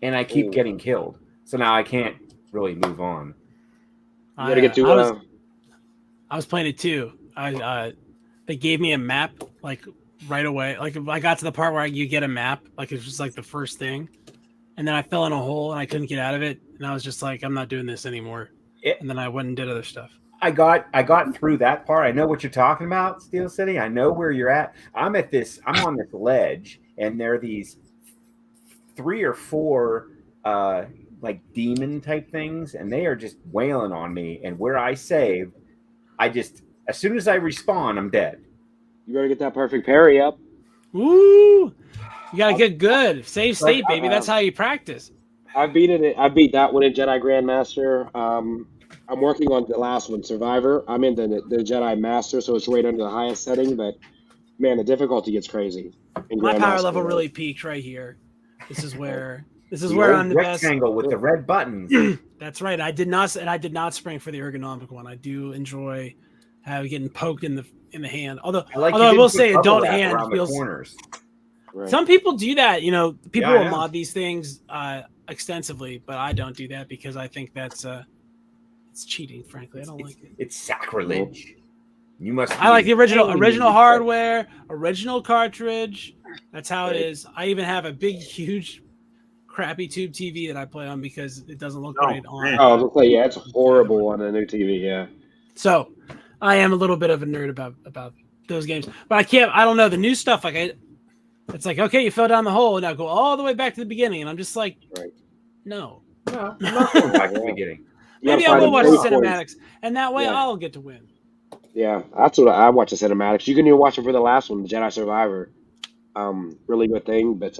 Speaker 1: and I keep getting killed. So now I can't really move on.
Speaker 4: You gotta get to.
Speaker 2: I was playing it too. They gave me a map like right away. Like I got to the part where you get a map, like it's just like the first thing, and then I fell in a hole and I couldn't get out of it, and I was just like, I'm not doing this anymore. And then I went and did other stuff.
Speaker 1: I got through that part. I know what you're talking about, Steel City. I know where you're at. I'm on this ledge, and there are these 3 or 4 like demon type things, and they are just wailing on me. And where I saved, as soon as I respawn, I'm dead.
Speaker 4: You better get that perfect parry up.
Speaker 2: Woo! You gotta get good. Save state, baby. That's how you practice.
Speaker 4: I beat that one in Jedi Grandmaster. I'm working on the last one, Survivor. I'm in the Jedi Master, so it's right under the highest setting. But man, the difficulty gets crazy. In
Speaker 2: My power
Speaker 4: Grandmaster,
Speaker 2: level
Speaker 4: right?
Speaker 2: really peaked right here. This is where
Speaker 1: The
Speaker 2: I'm
Speaker 1: old
Speaker 2: the best.
Speaker 1: rectangle with the red buttons.
Speaker 2: That's right. I did not spring for the ergonomic one. I do enjoy getting poked in the hand. Although
Speaker 1: I like
Speaker 2: I will say,
Speaker 1: bubble
Speaker 2: adult
Speaker 1: wrap
Speaker 2: hand
Speaker 1: around the
Speaker 2: feels.
Speaker 1: corners.
Speaker 4: Right.
Speaker 2: Some people do that. People
Speaker 1: Yeah, I
Speaker 2: will
Speaker 1: know.
Speaker 2: mod these things extensively, but I don't do that because I think that's it's cheating. Frankly, I don't like it.
Speaker 1: It's sacrilege. You must.
Speaker 2: I like the original
Speaker 1: insanely
Speaker 2: hardware, original cartridge. That's how
Speaker 4: Right.
Speaker 2: it is. I even have a big, huge, crappy tube TV that I play on because it doesn't look
Speaker 3: Oh,
Speaker 2: great on.
Speaker 3: man.
Speaker 4: Oh, I was gonna say, yeah, it's horrible on the new TV. Yeah.
Speaker 2: So, I am a little bit of a nerd about those games, but I can't. I don't know the new stuff. It's like, okay, you fell down the hole, and now go all the way back to the beginning, and I'm just like,
Speaker 4: Right.
Speaker 2: no.
Speaker 1: No, I'm not going back to the beginning.
Speaker 4: You gotta
Speaker 2: Maybe I
Speaker 4: find
Speaker 2: will
Speaker 4: a
Speaker 2: watch the
Speaker 4: break point.
Speaker 2: cinematics, and that way
Speaker 4: Yeah.
Speaker 2: I'll get to win.
Speaker 4: Yeah, that's what I watch the cinematics. You can even watch it for the last one, the Jedi Survivor. Really good thing. But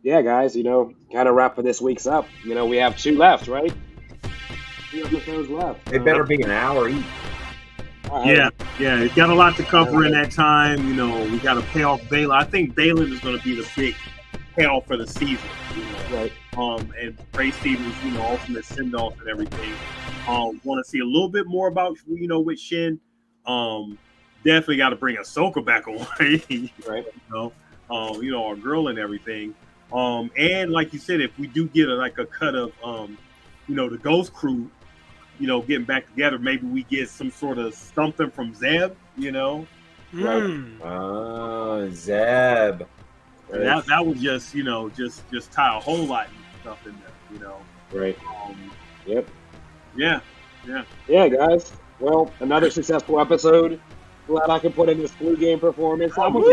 Speaker 4: yeah, guys, kind of wrapping this week's up. We have 2 left, right? 2 episodes left.
Speaker 1: They better be an hour each.
Speaker 3: Yeah, it's got a lot to cover in that time. We got to pay off Balin. I think Balin is going to be the big payoff for the season.
Speaker 4: Right.
Speaker 3: And Ray Stevens, ultimate send off and everything. Want to see a little bit more about with Shin. Definitely got to bring Ahsoka back on.
Speaker 4: Right.
Speaker 3: Our girl and everything. And like you said, if we do get a cut of the Ghost Crew, getting back together, maybe we get some sort of something from Zeb,
Speaker 2: Mm.
Speaker 1: Zeb.
Speaker 3: That would just tie a whole lot of stuff in there,
Speaker 4: Right. Yep.
Speaker 3: Yeah.
Speaker 4: Yeah, guys. Well, another successful episode. Glad I could put in this flu game performance. I wasn't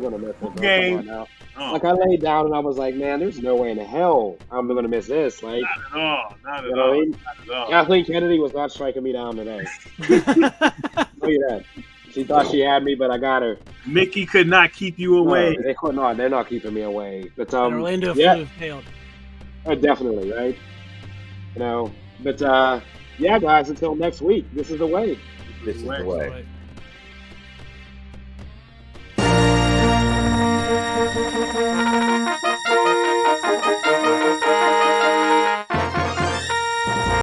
Speaker 4: gonna miss it.
Speaker 3: Game.
Speaker 4: Come on now.
Speaker 3: Oh,
Speaker 4: Like, I laid down and I was like, man, there's no way in hell I'm gonna miss this. Like,
Speaker 3: not at all. Not
Speaker 4: you
Speaker 3: at
Speaker 4: know what I
Speaker 3: all.
Speaker 4: mean?
Speaker 3: Not at all.
Speaker 4: Kathleen Kennedy was not striking me down today. Tell you that. She thought she had me, but I got her.
Speaker 3: Mickey could not keep you away.
Speaker 4: No, they could not. They're not keeping me away. But
Speaker 2: And Orlando
Speaker 4: yeah,
Speaker 2: flew failed.
Speaker 4: definitely, right? But yeah, guys. Until next week. This is the way.
Speaker 1: This is the way.